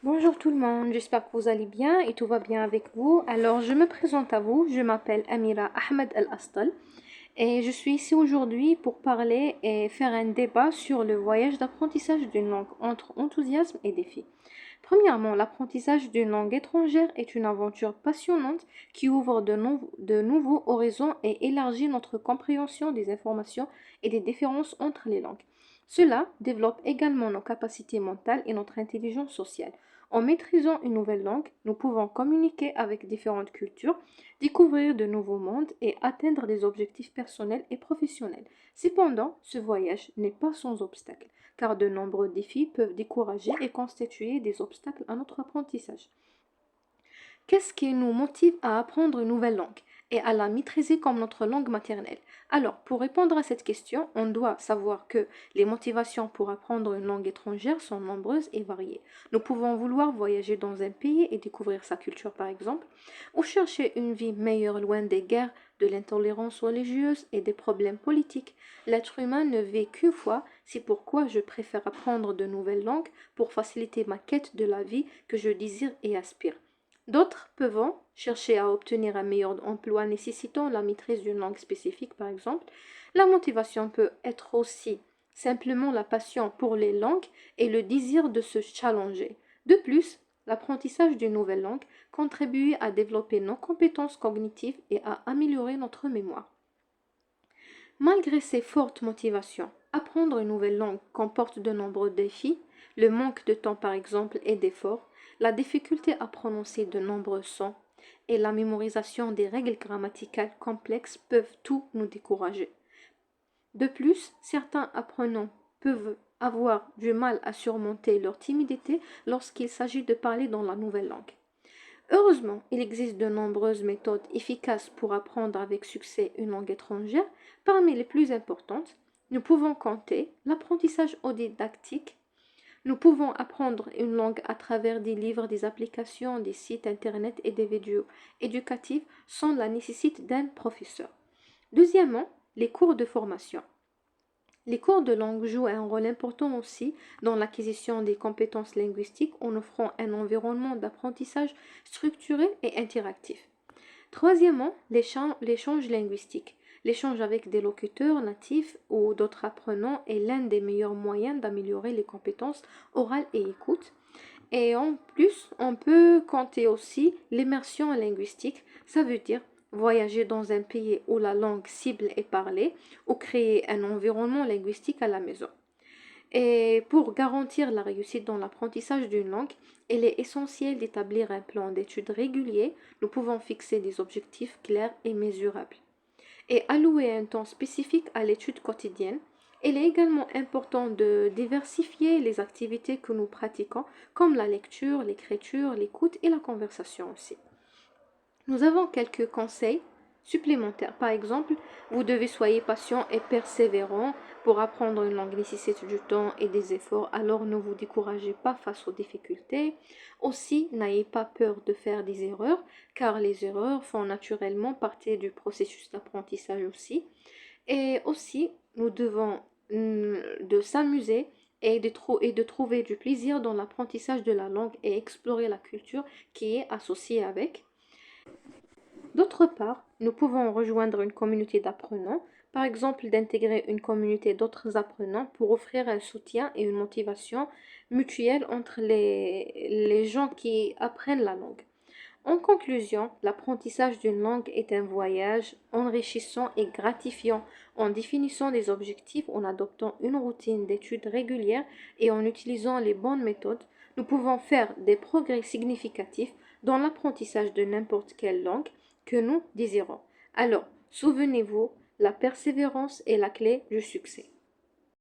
Bonjour tout le monde, j'espère que vous allez bien et tout va bien avec vous. Alors, je me présente à vous, je m'appelle Amira Ahmed Al-Astal et je suis ici aujourd'hui pour parler et faire un débat sur le voyage d'apprentissage d'une langue entre enthousiasme et défi. Premièrement, l'apprentissage d'une langue étrangère est une aventure passionnante qui ouvre de nouveaux horizons et élargit notre compréhension des informations et des différences entre les langues. Cela développe également nos capacités mentales et notre intelligence sociale. En maîtrisant une nouvelle langue, nous pouvons communiquer avec différentes cultures, découvrir de nouveaux mondes et atteindre des objectifs personnels et professionnels. Cependant, ce voyage n'est pas sans obstacles, car de nombreux défis peuvent décourager et constituer des obstacles à notre apprentissage. Qu'est-ce qui nous motive à apprendre une nouvelle langue et à la maîtriser comme notre langue maternelle? Alors, pour répondre à cette question, on doit savoir que les motivations pour apprendre une langue étrangère sont nombreuses et variées. Nous pouvons vouloir voyager dans un pays et découvrir sa culture, par exemple, ou chercher une vie meilleure loin des guerres, de l'intolérance religieuse et des problèmes politiques. L'être humain ne vit qu'une fois, c'est pourquoi je préfère apprendre de nouvelles langues pour faciliter ma quête de la vie que je désire et aspire. D'autres peuvent chercher à obtenir un meilleur emploi nécessitant la maîtrise d'une langue spécifique, par exemple. La motivation peut être aussi simplement la passion pour les langues et le désir de se challenger. De plus, l'apprentissage d'une nouvelle langue contribue à développer nos compétences cognitives et à améliorer notre mémoire. Malgré ces fortes motivations, apprendre une nouvelle langue comporte de nombreux défis, le manque de temps par exemple et d'efforts, la difficulté à prononcer de nombreux sons et la mémorisation des règles grammaticales complexes peuvent tout nous décourager. De plus, certains apprenants peuvent avoir du mal à surmonter leur timidité lorsqu'il s'agit de parler dans la nouvelle langue. Heureusement, il existe de nombreuses méthodes efficaces pour apprendre avec succès une langue étrangère. Parmi les plus importantes, nous pouvons compter l'apprentissage autodidactique. Nous pouvons apprendre une langue à travers des livres, des applications, des sites internet et des vidéos éducatives sans la nécessité d'un professeur. Deuxièmement, les cours de formation. Les cours de langue jouent un rôle important aussi dans l'acquisition des compétences linguistiques en offrant un environnement d'apprentissage structuré et interactif. Troisièmement, l'échange linguistique. L'échange avec des locuteurs natifs ou d'autres apprenants est l'un des meilleurs moyens d'améliorer les compétences orales et écoute. Et en plus, on peut compter aussi l'immersion linguistique. Ça veut dire voyager dans un pays où la langue cible est parlée ou créer un environnement linguistique à la maison. Et pour garantir la réussite dans l'apprentissage d'une langue, il est essentiel d'établir un plan d'études régulier. Nous pouvons fixer des objectifs clairs et mesurables et allouer un temps spécifique à l'étude quotidienne. Il est également important de diversifier les activités que nous pratiquons, comme la lecture, l'écriture, l'écoute et la conversation aussi. Nous avons quelques conseils supplémentaires. Par exemple, vous devez soyez patient et persévérant. Pour apprendre une langue nécessite du temps et des efforts, alors ne vous découragez pas face aux difficultés. Aussi, n'ayez pas peur de faire des erreurs, car les erreurs font naturellement partie du processus d'apprentissage aussi. Et aussi, nous devons de s'amuser et de trouver du plaisir dans l'apprentissage de la langue et explorer la culture qui est associée avec. D'autre part, nous pouvons rejoindre une communauté d'apprenants, par exemple d'intégrer une communauté d'autres apprenants pour offrir un soutien et une motivation mutuelle entre les gens qui apprennent la langue. En conclusion, l'apprentissage d'une langue est un voyage enrichissant et gratifiant. En définissant des objectifs, en adoptant une routine d'études régulière et en utilisant les bonnes méthodes, nous pouvons faire des progrès significatifs dans l'apprentissage de n'importe quelle langue que nous désirons. Alors, souvenez-vous, la persévérance est la clé du succès.